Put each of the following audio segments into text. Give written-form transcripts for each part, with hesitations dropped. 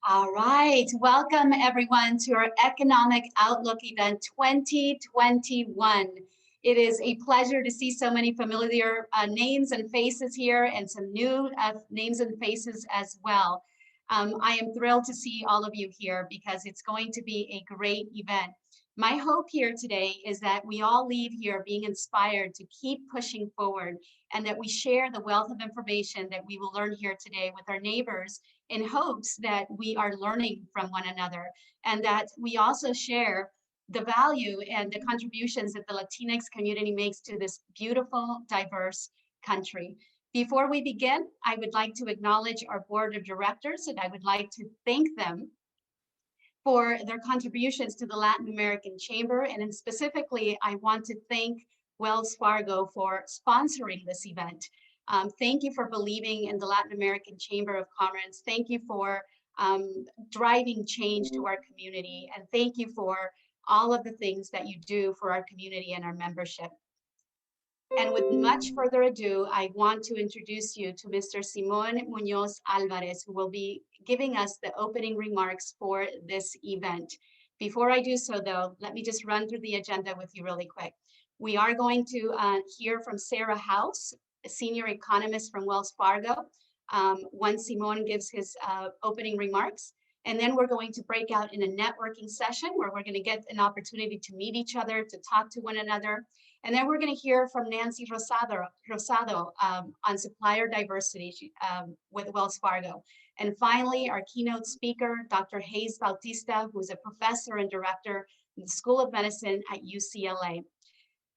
All right, welcome everyone to our Economic Outlook event 2021. It is a pleasure to see so many familiar names and faces here and some new names and faces as well. I am thrilled to see all of you here because it's going to be a great event. My hope here today is that we all leave here being inspired to keep pushing forward and that we share the wealth of information that we will learn here today with our neighbors in hopes that we are learning from one another and that we also share the value and the contributions that the Latinx community makes to this beautiful, diverse country. Before we begin, I would like to acknowledge our board of directors and I would like to thank them for their contributions to the Latin American Chamber. And then specifically, I want to thank Wells Fargo for sponsoring this event. Thank you for believing in the Latin American Chamber of Commerce. Thank you for driving change to our community. And thank you for all of the things that you do for our community and our membership. And with much further ado, I want to introduce you to Mr. Simón Muñoz Álvarez, who will be giving us the opening remarks for this event. Before I do so, though, let me just run through the agenda with you really quick. We are going to hear from Sarah House, a senior economist from Wells Fargo, once Simón gives his opening remarks. And then we're going to break out in a networking session where we're going to get an opportunity to meet each other, to talk to one another. And then we're going to hear from Nancy Rosado on supplier diversity with Wells Fargo. And finally, our keynote speaker, Dr. Hayes Bautista, who is a professor and director in the School of Medicine at UCLA.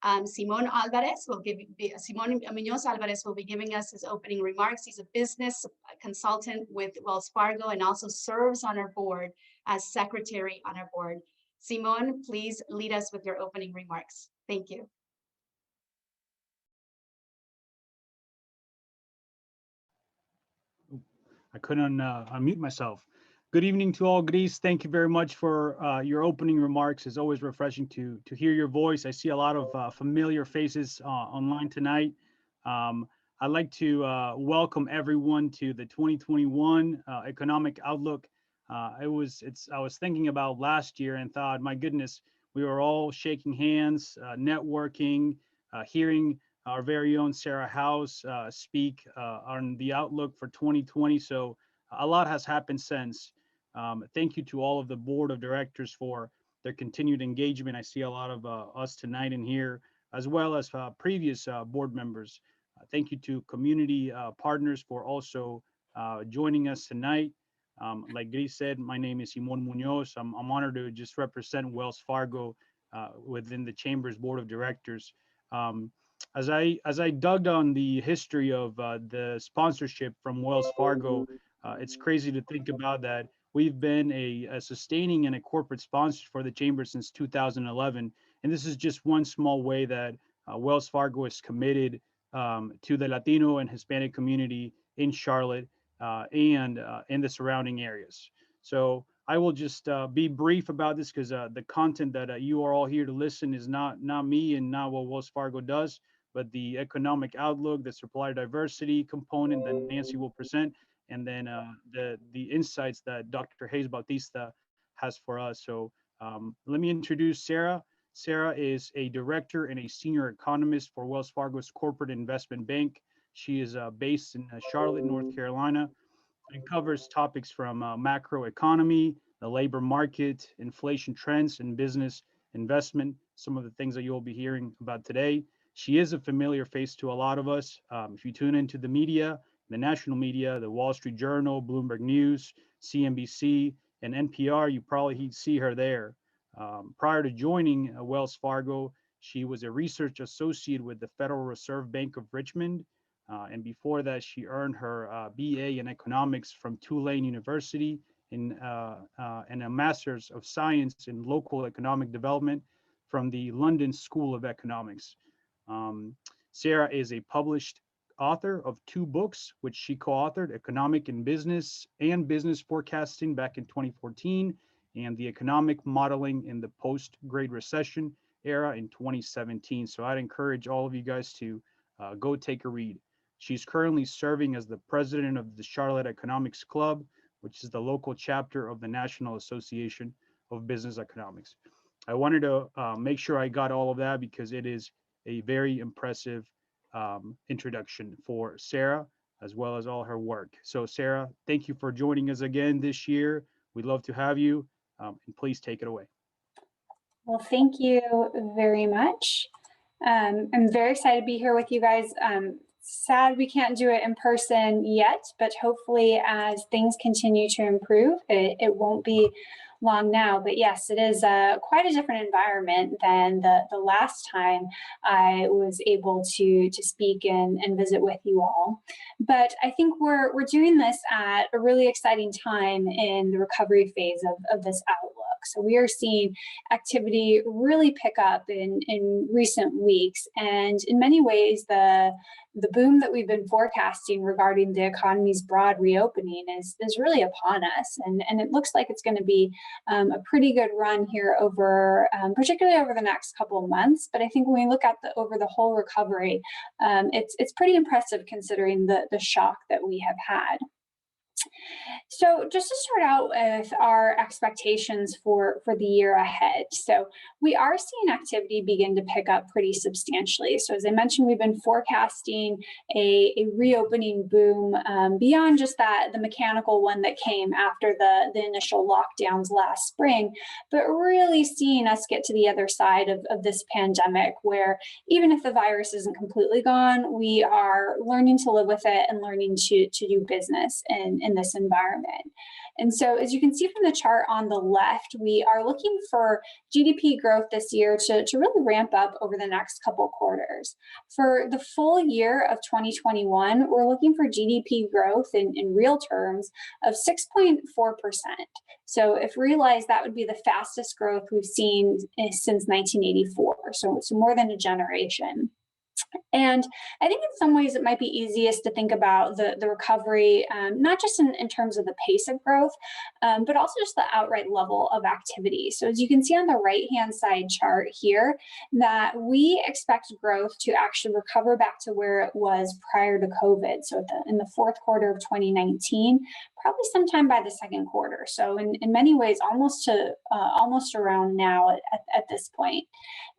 Simón Muñoz Álvarez will be giving us his opening remarks. He's a business consultant with Wells Fargo and also serves on our board as secretary on our board. Simón, please lead us with your opening remarks. Thank you. I couldn't unmute myself. Good evening to all, Gris. Thank you very much for your opening remarks. It's always refreshing to hear your voice. I see a lot of familiar faces online tonight. I'd like to welcome everyone to the 2021 Economic Outlook. I was thinking about last year and thought, my goodness, we were all shaking hands, networking, hearing our very own Sarah House speak on the outlook for 2020. So a lot has happened since. Thank you to all of the board of directors for their continued engagement. I see a lot of us tonight in here, as well as previous board members. Thank you to community partners for also joining us tonight. Like Gris said, my name is Simón Muñoz. I'm honored to just represent Wells Fargo within the Chamber's board of directors. As I dug on the history of the sponsorship from Wells Fargo, it's crazy to think about that. We've been a sustaining and a corporate sponsor for the Chamber since 2011. And this is just one small way that Wells Fargo is committed to the Latino and Hispanic community in Charlotte and in the surrounding areas. So I will just be brief about this because the content that you are all here to listen is not me and not what Wells Fargo does, but the economic outlook, the supplier diversity component that Nancy will present, and then the insights that Dr. Hayes Bautista has for us. So let me introduce Sarah. Sarah is a director and a senior economist for Wells Fargo's Corporate Investment Bank. She is based in Charlotte, North Carolina, and covers topics from macroeconomy, the labor market, inflation trends, and business investment, some of the things that you'll be hearing about today. She is a familiar face to a lot of us. If you tune into the media, the national media, the Wall Street Journal, Bloomberg News, CNBC, and NPR, you probably see her there. Prior to joining Wells Fargo, she was a research associate with the Federal Reserve Bank of Richmond. And before that, she earned her BA in economics from Tulane University and a Master's of Science in Local Economic Development from the London School of Economics. Sarah is a published author of 2 books, which she co-authored, Economic and Business and Business Forecasting back in 2014, and the Economic Modeling in the Post-Great Recession Era in 2017. So I'd encourage all of you guys to go take a read. She's currently serving as the president of the Charlotte Economics Club, which is the local chapter of the National Association of Business Economics. I wanted to make sure I got all of that because it is a very impressive introduction for Sarah, as well as all her work. So Sarah, thank you for joining us again this year. We'd love to have you, and please take it away. Well, thank you very much. I'm very excited to be here with you guys. Sad we can't do it in person yet, but hopefully as things continue to improve, it won't be long now. But yes, it is quite a different environment than the last time I was able to speak and visit with you all. But I think we're doing this at a really exciting time in the recovery phase of this outlook. So we are seeing activity really pick up in recent weeks. And in many ways, the boom that we've been forecasting regarding the economy's broad reopening is really upon us. And it looks like it's going to be a pretty good run here over, particularly over the next couple of months. But I think when we look at over the whole recovery, it's pretty impressive considering the shock that we have had. So just to start out with our expectations for the year ahead. So we are seeing activity begin to pick up pretty substantially. So as I mentioned, we've been forecasting a reopening boom beyond just the mechanical one that came after the initial lockdowns last spring, but really seeing us get to the other side of this pandemic where even if the virus isn't completely gone, we are learning to live with it and learning to do business in this environment. And so as you can see from the chart on the left, we are looking for GDP growth this year to really ramp up over the next couple quarters. For the full year of 2021, we're looking for GDP growth in real terms of 6.4%. So if realized, that would be the fastest growth we've seen since 1984, so more than a generation. And I think in some ways it might be easiest to think about the recovery, not just in terms of the pace of growth, but also just the outright level of activity. So as you can see on the right-hand side chart here, that we expect growth to actually recover back to where it was prior to COVID. So in the fourth quarter of 2019, probably sometime by the second quarter. So in many ways, almost around now at this point.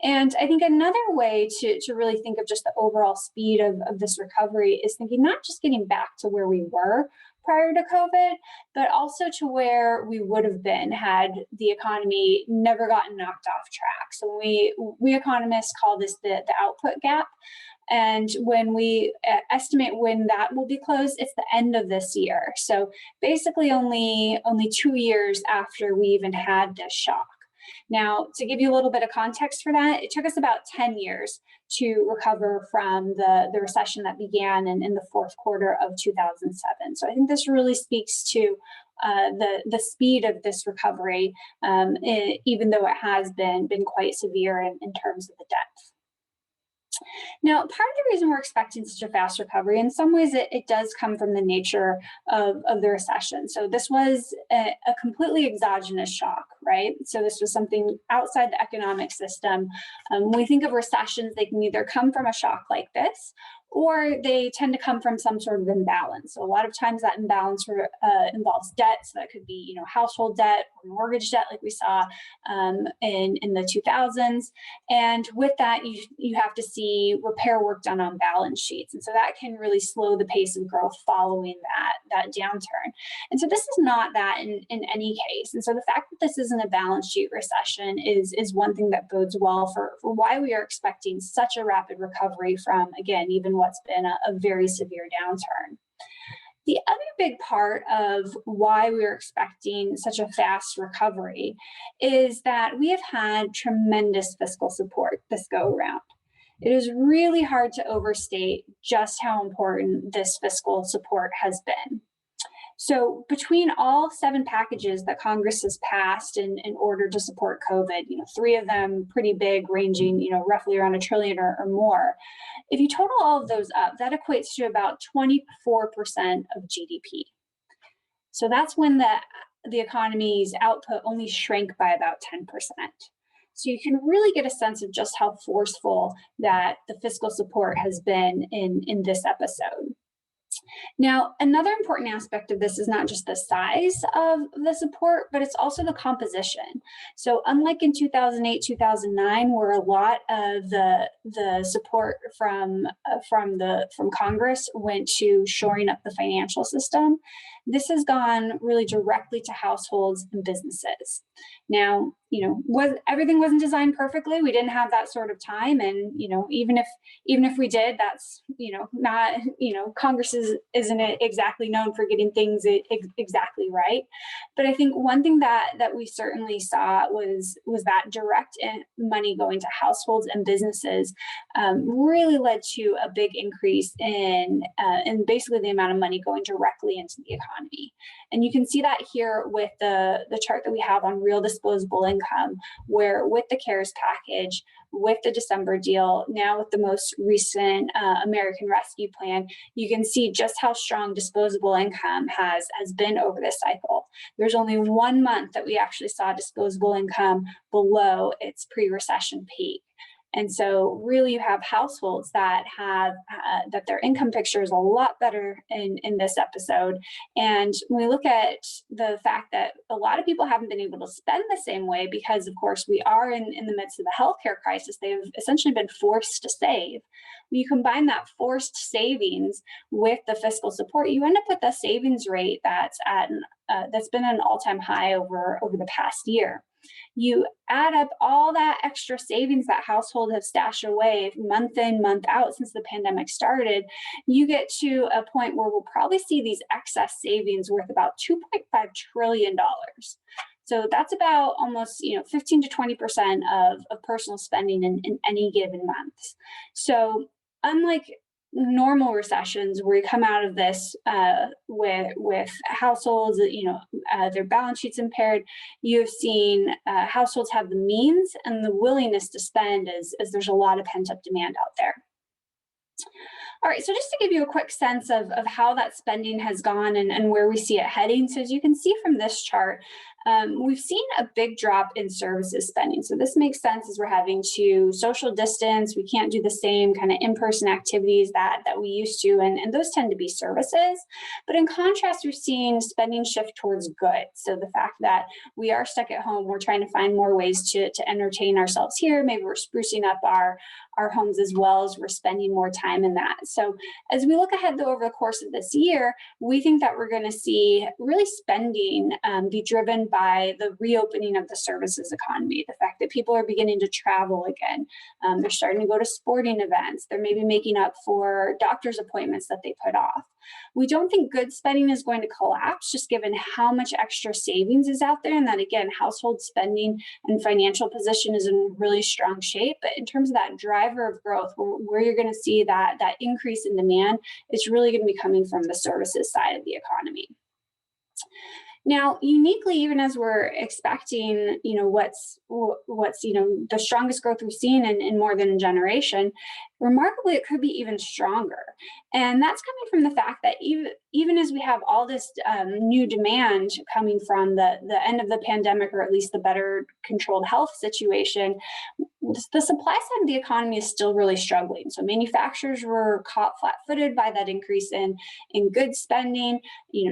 And I think another way to really think of just the overall speed of this recovery is thinking not just getting back to where we were prior to COVID, but also to where we would have been had the economy never gotten knocked off track. So we economists call this the output gap. And when we estimate when that will be closed, it's the end of this year. So basically only 2 years after we even had this shock. Now, to give you a little bit of context for that, it took us about 10 years to recover from the recession that began in the fourth quarter of 2007. So I think this really speaks to the speed of this recovery, even though it has been quite severe in terms of the depth. Now, part of the reason we're expecting such a fast recovery, in some ways it does come from the nature of the recession. So this was a completely exogenous shock, right? So this was something outside the economic system. When we think of recessions, they can either come from a shock like this, or they tend to come from some sort of imbalance. So a lot of times that imbalance involves debt. So that could be, household debt or mortgage debt, like we saw in the 2000s. And with that, you have to see repair work done on balance sheets. And so that can really slow the pace of growth following that downturn. And so this is not that in any case. And so the fact that this isn't a balance sheet recession is one thing that bodes well for why we are expecting such a rapid recovery from, again, even what's been a very severe downturn. The other big part of why we're expecting such a fast recovery is that we have had tremendous fiscal support this go around. It is really hard to overstate just how important this fiscal support has been. So between all 7 packages that Congress has passed in order to support COVID, 3 of them pretty big, ranging, roughly around $1 trillion or more. If you total all of those up, that equates to about 24% of GDP. So that's when the economy's output only shrank by about 10%. So you can really get a sense of just how forceful that the fiscal support has been in this episode. Now, another important aspect of this is not just the size of the support, but it's also the composition. So unlike in 2008, 2009, where a lot of the support from Congress went to shoring up the financial system, this has gone really directly to households and businesses. Now, everything wasn't designed perfectly. We didn't have that sort of time, and even if we did, that's not Congress isn't exactly known for getting things exactly right. But I think one thing that we certainly saw was that direct money going to households and businesses really led to a big increase in basically the amount of money going directly into the economy. And you can see that here with the chart that we have on real disposable income, where with the CARES package, with the December deal, now with the most recent American Rescue Plan, you can see just how strong disposable income has been over this cycle. There's only 1 month that we actually saw disposable income below its pre-recession peak. And so really you have households that have that their income picture is a lot better in this episode. And when we look at the fact that a lot of people haven't been able to spend the same way because, of course, we are in the midst of the healthcare crisis, they've essentially been forced to save. When you combine that forced savings with the fiscal support, you end up with a savings rate that's been at an all-time high over the past year. You add up all that extra savings that households have stashed away month in, month out since the pandemic started, you get to a point where we'll probably see these excess savings worth about $2.5 trillion. So that's about almost 15 to 20% of personal spending in any given month. So unlike normal recessions where you come out of this with households, their balance sheets impaired, you've seen households have the means and the willingness to spend as there's a lot of pent-up demand out there. All right, so just to give you a quick sense of how that spending has gone and where we see it heading. So as you can see from this chart, we've seen a big drop in services spending. So this makes sense as we're having to social distance. We can't do the same kind of in-person activities that we used to, and those tend to be services. But in contrast, we're seeing spending shift towards goods. So the fact that we are stuck at home, we're trying to find more ways to entertain ourselves here. Maybe we're sprucing up our homes as well as we're spending more time in that. So as we look ahead though over the course of this year, we think that we're going to see really spending be driven by the reopening of the services economy, the fact that people are beginning to travel again. They're starting to go to sporting events. They're maybe making up for doctor's appointments that they put off. We don't think goods spending is going to collapse, just given how much extra savings is out there, and that again, household spending and financial position is in really strong shape. But in terms of that driver of growth, where you're going to see that increase in demand, it's really going to be coming from the services side of the economy. Now, uniquely, even as we're expecting, what's the strongest growth we've seen in more than a generation, remarkably, it could be even stronger. And that's coming from the fact that even as we have all this new demand coming from the end of the pandemic, or at least the better controlled health situation, the supply side of the economy is still really struggling. So manufacturers were caught flat-footed by that increase in goods spending.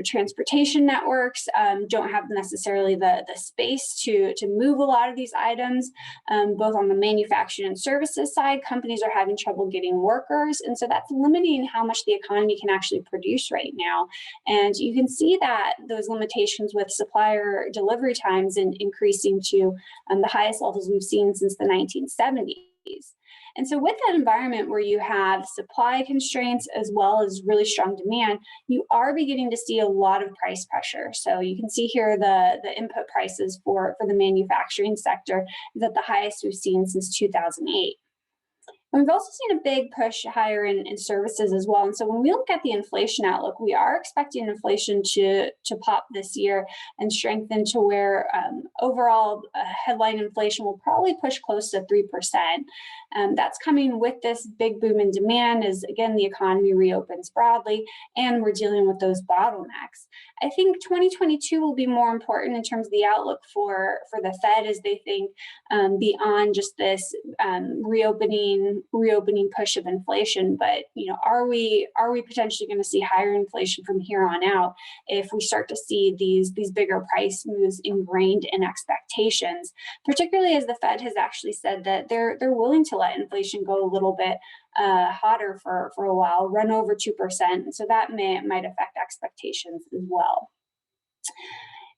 Transportation networks don't have necessarily the space to move a lot of these items. Both on the manufacturing and services side, companies are having trouble getting workers. And so that's limiting how much the economy can actually produce right now. And you can see that those limitations with supplier delivery times increasing to the highest levels we've seen since the 1970s. And so with that environment where you have supply constraints as well as really strong demand, you are beginning to see a lot of price pressure. So you can see here the input prices for the manufacturing sector is at the highest we've seen since 2008. And we've also seen a big push higher in services as well. And so when we look at the inflation outlook, we are expecting inflation to pop this year and strengthen to where overall headline inflation will probably push close to 3%. That's coming with this big boom in demand as, again, the economy reopens broadly and we're dealing with those bottlenecks. I think 2022 will be more important in terms of the outlook for the Fed, as they think beyond just this reopening push of inflation. But are we potentially going to see higher inflation from here on out if we start to see these bigger price moves ingrained in expectations, particularly as the Fed has actually said that they're willing to let inflation go a little bit hotter for a while, run over 2%. And so that might affect expectations as well.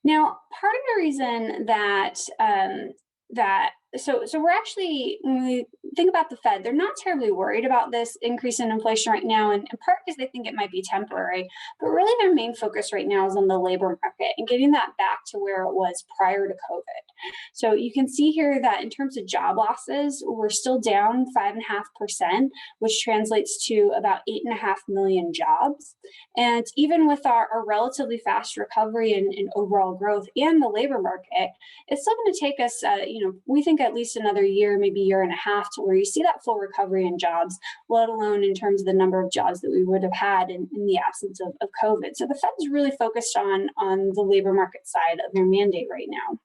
Now, part of the reason so we're actually, when we think about the Fed, they're not terribly worried about this increase in inflation right now, and in part because they think it might be temporary, but really their main focus right now is on the labor market and getting that back to where it was prior to COVID. So you can see here that in terms of job losses, we're still down 5.5%, which translates to about 8.5 million jobs. And even with our relatively fast recovery in overall growth and the labor market, it's still going to take us, we think at least another year, maybe year and a half, to where you see that full recovery in jobs, let alone in terms of the number of jobs that we would have had in the absence of COVID. So the Fed's really focused on the labor market side of their mandate right now.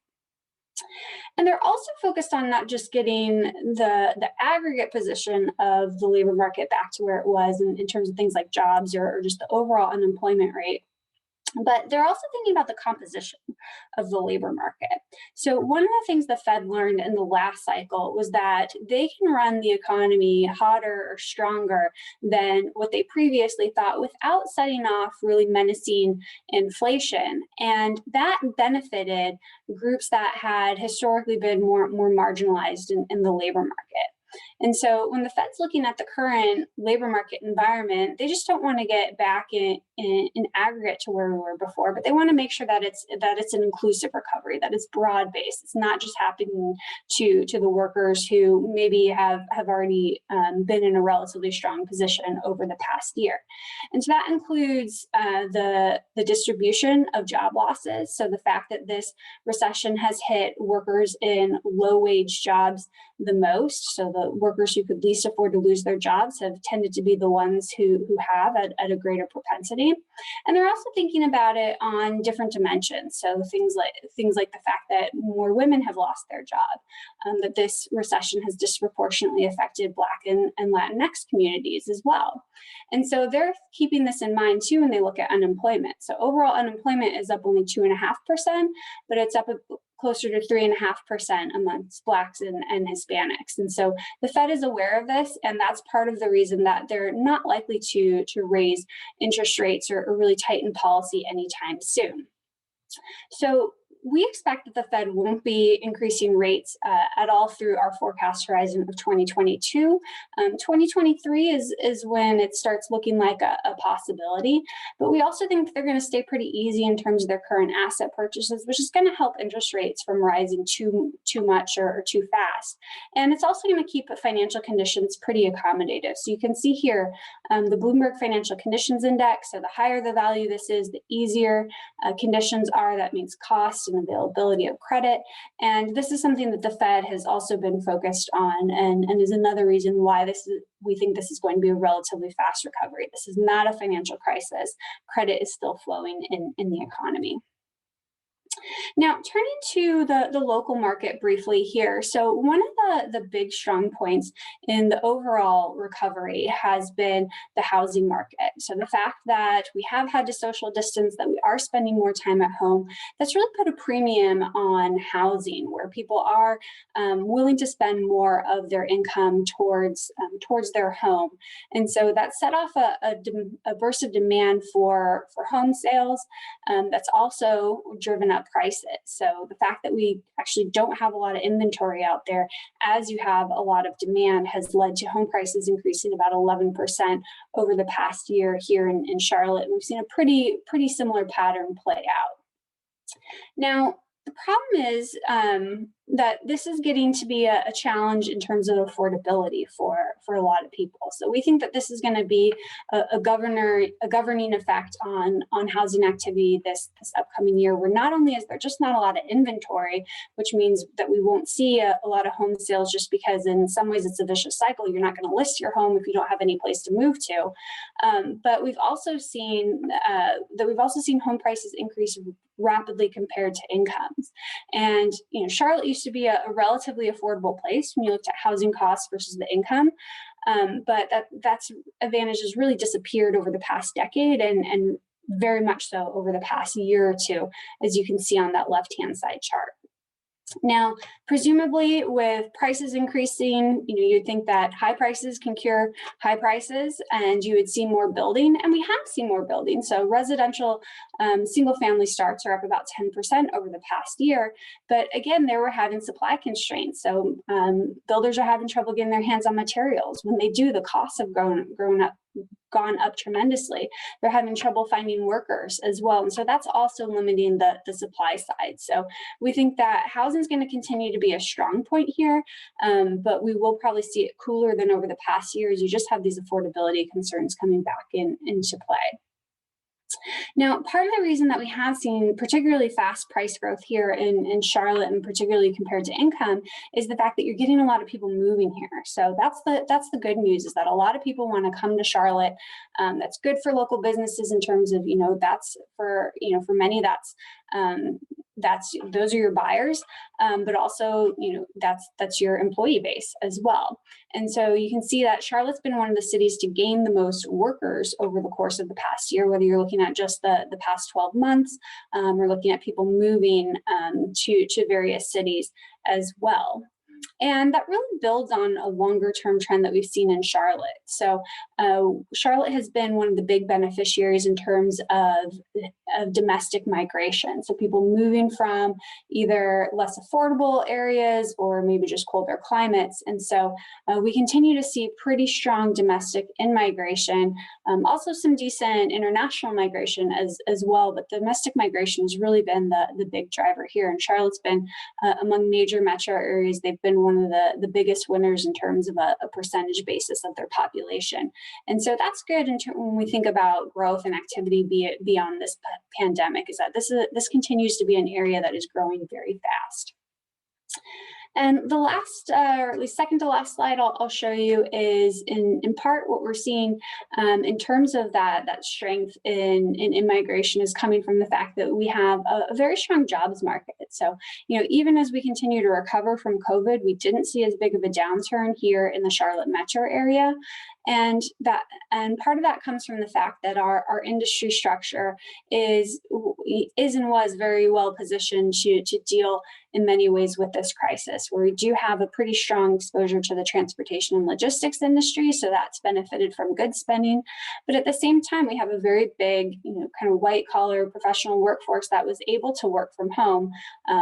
And they're also focused on not just getting the aggregate position of the labor market back to where it was in terms of things like jobs or just the overall unemployment rate, but they're also thinking about the composition of the labor market. So one of the things the Fed learned in the last cycle was that they can run the economy hotter or stronger than what they previously thought without setting off really menacing inflation. And that benefited groups that had historically been more marginalized in the labor market. And so when the Fed's looking at the current labor market environment, they just don't want to get back in aggregate to where we were before, but they want to make sure that it's an inclusive recovery, that it's broad-based. It's not just happening to the workers who maybe have already been in a relatively strong position over the past year. And so that includes the distribution of job losses. So the fact that this recession has hit workers in low-wage jobs the most, so the workers who could least afford to lose their jobs have tended to be the ones who have at a greater propensity. And they're also thinking about it on different dimensions. So things like the fact that more women have lost their job, that this recession has disproportionately affected Black and Latinx communities as well. And so they're keeping this in mind too when they look at unemployment. So overall unemployment is up only 2.5%, but it's up closer to 3.5% amongst Blacks and Hispanics. And so the Fed is aware of this, and that's part of the reason that they're not likely to raise interest rates or really tighten policy anytime soon. So we expect that the Fed won't be increasing rates at all through our forecast horizon of 2022. 2023 is when it starts looking like a possibility, but we also think they're going to stay pretty easy in terms of their current asset purchases, which is going to help interest rates from rising too much or too fast. And it's also going to keep financial conditions pretty accommodative. So you can see here the Bloomberg Financial Conditions Index. So the higher the value this is, the easier conditions are. That means cost and availability of credit. And this is something that the Fed has also been focused on and is another reason why we think this is going to be a relatively fast recovery. This is not a financial crisis. Credit is still flowing in the economy. Now, turning to the local market briefly here. So one of the big strong points in the overall recovery has been the housing market. So the fact that we have had to social distance, that we are spending more time at home, that's really put a premium on housing, where people are willing to spend more of their income towards their home. And so that set off a burst of demand for home sales. That's also driven up prices. So the fact that we actually don't have a lot of inventory out there as you have a lot of demand has led to home prices increasing about 11% over the past year here in Charlotte. And we've seen a pretty similar pattern play out. Now, the problem is that this is getting to be a challenge in terms of affordability for a lot of people. So we think that this is going to be a governing effect on housing activity this upcoming year, where not only is there just not a lot of inventory, which means that we won't see a lot of home sales, just because in some ways it's a vicious cycle. You're not going to list your home if you don't have any place to move to. But we've also seen home prices increase rapidly compared to incomes. And Charlotte used to be a relatively affordable place when you looked at housing costs versus the income, but that's advantage has really disappeared over the past decade, and very much so over the past year or two, as you can see on that left-hand side chart. Now, presumably with prices increasing, you'd think that high prices can cure high prices, and you would see more building, and we have seen more building. So residential single family starts are up about 10% over the past year, but again, they were having supply constraints. So builders are having trouble getting their hands on materials. When they do, the costs have gone up tremendously. They're having trouble finding workers as well. And so that's also limiting the supply side. So we think that housing is going to continue to be a strong point here, but we will probably see it cooler than over the past years. You just have these affordability concerns coming back into play. Now, part of the reason that we have seen particularly fast price growth here in Charlotte, and particularly compared to income, is the fact that you're getting a lot of people moving here. So that's the good news, is that a lot of people want to come to Charlotte. That's good for local businesses in terms of, that's for many, those are your buyers, but also, that's your employee base as well. And so you can see that Charlotte's been one of the cities to gain the most workers over the course of the past year, whether you're looking at just the past 12 months, or looking at people moving to various cities as well. And that really builds on a longer term trend that we've seen in Charlotte. So Charlotte has been one of the big beneficiaries in terms of domestic migration. So people moving from either less affordable areas or maybe just colder climates. And so we continue to see pretty strong domestic in-migration, also some decent international migration as well. But domestic migration has really been the big driver here. And Charlotte's been among major metro areas. They've been one of the biggest winners in terms of a percentage basis of their population. And so that's good when we think about growth and activity beyond this pandemic, is that this continues to be an area that is growing very fast. And the last, or at least second to last slide I'll show you is in part what we're seeing in terms of that strength in immigration is coming from the fact that we have a very strong jobs market. So, even as we continue to recover from COVID, we didn't see as big of a downturn here in the Charlotte metro area. And part of that comes from the fact that our industry structure is and was very well positioned to deal in many ways with this crisis, where we do have a pretty strong exposure to the transportation and logistics industry. So that's benefited from good spending. But at the same time, we have a very big, kind of white collar professional workforce that was able to work from home.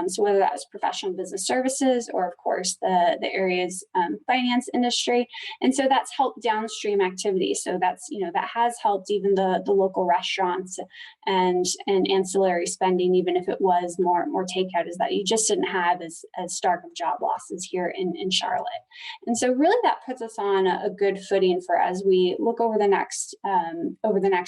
So whether that was professional business services or, of course, the area's finance industry. And so that's helped downstream activity. So that's, that has helped even the local restaurants and ancillary spending, even if it was more takeout, is that you just didn't have as stark of job losses here in Charlotte. And so really that puts us on a good footing for, as we look over the next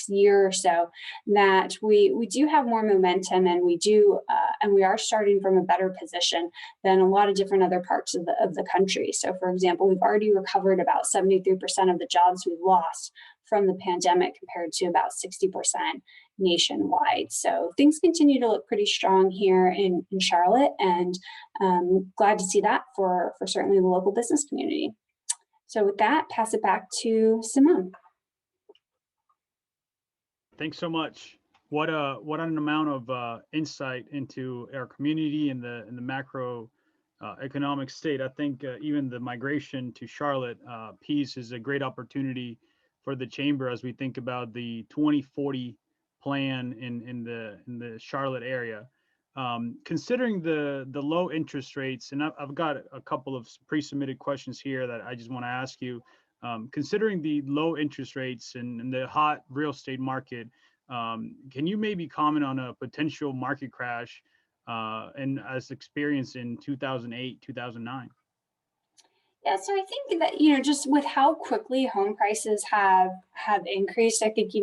year or so, that we do have more momentum, and we are starting from a better position than a lot of different other parts of the country. So for example, we've already recovered about 73% of the jobs we've lost from the pandemic, compared to about 60% nationwide. So things continue to look pretty strong here in Charlotte, and glad to see that for certainly the local business community. So with that, pass it back to Simone. Thanks so much. What an amount of insight into our community and the macro economic state. I think even the migration to Charlotte piece is a great opportunity for the chamber as we think about the 2040 plan in the Charlotte area. Considering the low interest rates, and I've got a couple of pre-submitted questions here that I just want to ask you. Considering the low interest rates and the hot real estate market, can you maybe comment on a potential market crash and as experienced in 2008, 2009? Yeah, so I think that, just with how quickly home prices have increased, I think,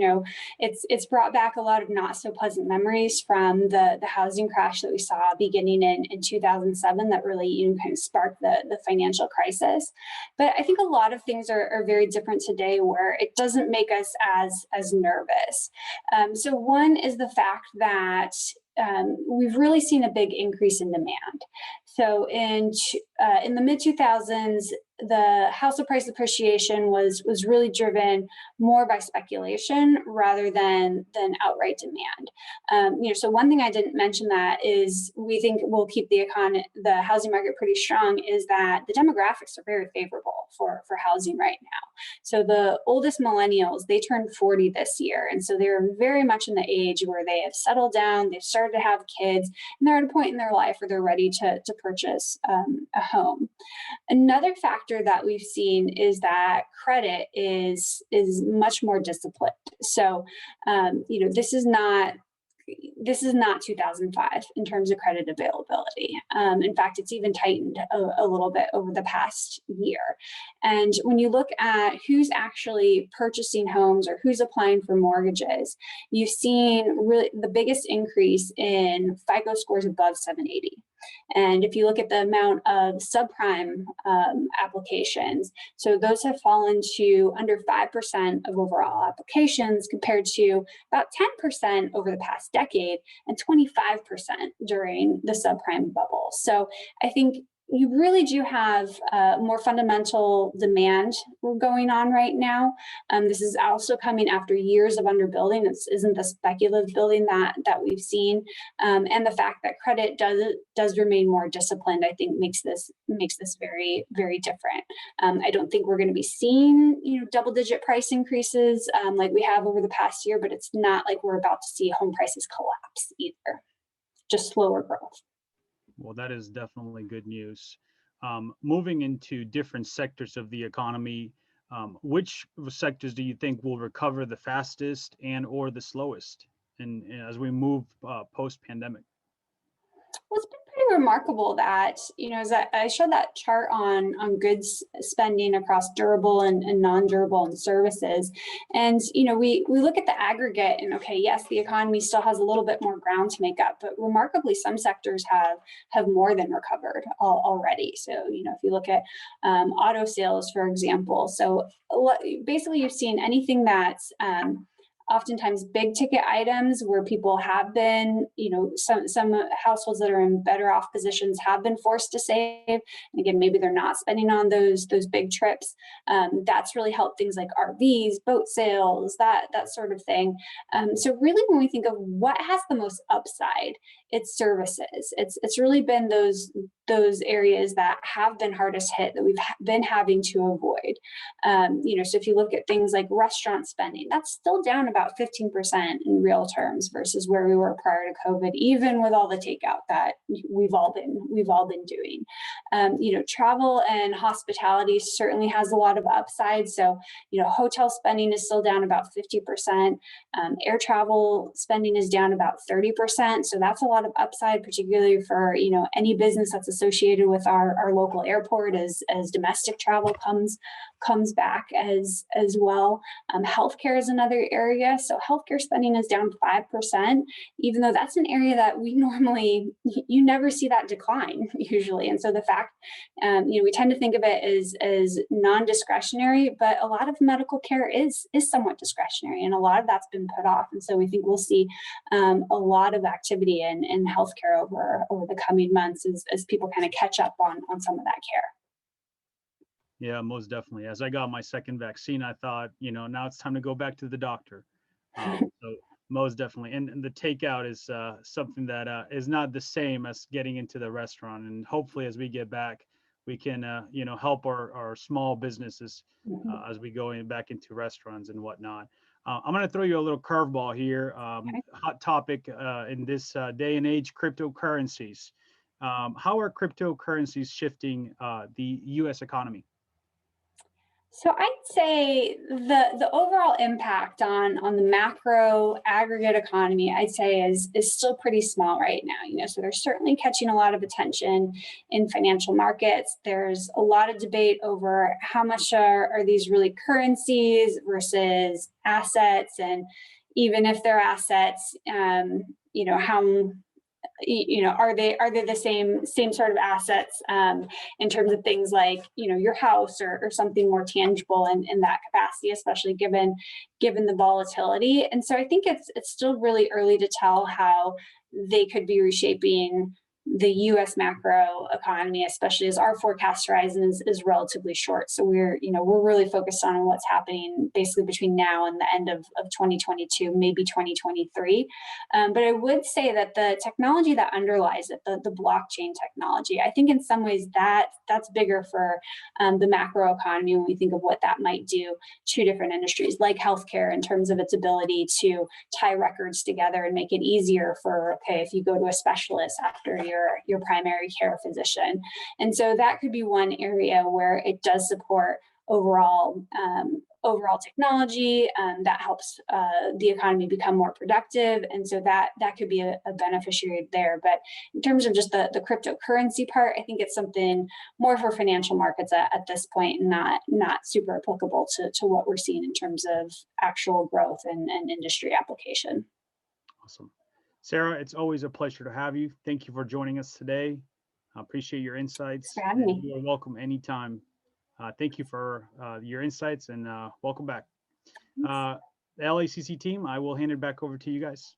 it's brought back a lot of not so pleasant memories from the housing crash that we saw beginning in 2007 that really, kind of sparked the financial crisis. But I think a lot of things are very different today where it doesn't make us as nervous. So one is the fact that we've really seen a big increase in demand. So in the mid 2000s, the housing price appreciation was really driven more by speculation rather than outright demand. So one thing I didn't mention that is we think will keep the housing market pretty strong is that the demographics are very favorable for housing right now. So the oldest millennials, they turned 40 this year, and so they're very much in the age where they have settled down, they've started to have kids, and they're at a point in their life where they're ready to purchase a home. Another factor that we've seen is that credit is much more disciplined. So, this is not 2005 in terms of credit availability. In fact, it's even tightened a little bit over the past year. And when you look at who's actually purchasing homes or who's applying for mortgages, you've seen really the biggest increase in FICO scores above 780. And if you look at the amount of subprime applications, so those have fallen to under 5% of overall applications compared to about 10% over the past decade and 25% during the subprime bubble. So I think you really do have more fundamental demand going on right now. This is also coming after years of underbuilding. This isn't the speculative building that we've seen, and the fact that credit does remain more disciplined, I think makes this very, very different. I don't think we're going to be seeing double-digit price increases like we have over the past year, but it's not like we're about to see home prices collapse either. Just slower growth. Well, that is definitely good news. Moving into different sectors of the economy, which sectors do you think will recover the fastest and or the slowest and as we move post-pandemic? Well, it's been pretty remarkable that, as I showed that chart on goods spending across durable and non-durable and services. And, we look at the aggregate and, okay, yes, the economy still has a little bit more ground to make up, but remarkably, some sectors have more than recovered already. So, if you look at auto sales, for example, so basically you've seen anything that's oftentimes big ticket items where people have been, some households that are in better off positions have been forced to save. And again, maybe they're not spending on those big trips. That's really helped things like RVs, boat sales, that sort of thing. So really when we think of what has the most upside, it's services. It's really been those areas that have been hardest hit that we've been having to avoid. So if you look at things like restaurant spending, that's still down about 15% in real terms versus where we were prior to COVID, even with all the takeout that we've all been doing. Travel and hospitality certainly has a lot of upside. So, hotel spending is still down about 50%. Air travel spending is down about 30%. So that's a lot of upside, particularly for, any business that's associated with our local airport as domestic travel comes back as well. Healthcare is another area. So healthcare spending is down 5%, even though that's an area that we normally, you never see that decline usually. And so the fact, we tend to think of it as non-discretionary, but a lot of medical care is somewhat discretionary, and a lot of that's been put off. And so we think we'll see a lot of activity in healthcare over the coming months as people kind of catch up on some of that care. Yeah, most definitely. As I got my second vaccine, I thought, now it's time to go back to the doctor. So most definitely. And the takeout is something that is not the same as getting into the restaurant. And hopefully as we get back, we can, help our small businesses as we go back into restaurants and whatnot. I'm going to throw you a little curveball here. Okay. Hot topic in this day and age, cryptocurrencies. How are cryptocurrencies shifting the U.S. economy? So I'd say the overall impact on the macro aggregate economy, I'd say is still pretty small right now. So they're certainly catching a lot of attention in financial markets. There's a lot of debate over how much are these really currencies versus assets, and even if they're assets, how are they the same sort of assets in terms of things like your house or something more tangible in that capacity, especially given the volatility. And so I think it's still really early to tell how they could be reshaping the U.S. macro economy, especially as our forecast horizon is relatively short. So we're really focused on what's happening basically between now and the end of 2022, maybe 2023. But I would say that the technology that underlies it, the blockchain technology, I think in some ways that's bigger for the macro economy when we think of what that might do to different industries like healthcare in terms of its ability to tie records together and make it easier for, if you go to a specialist after your primary care physician. And so that could be one area where it does support overall technology that helps the economy become more productive. And so that could be a beneficiary there. But in terms of just the cryptocurrency part, I think it's something more for financial markets at this point, and not super applicable to what we're seeing in terms of actual growth and industry application. Awesome. Sarah, it's always a pleasure to have you. Thank you for joining us today. I appreciate your insights. Thanks for having me. You are welcome anytime. Thank you for your insights, and welcome back. The LACC team, I will hand it back over to you guys.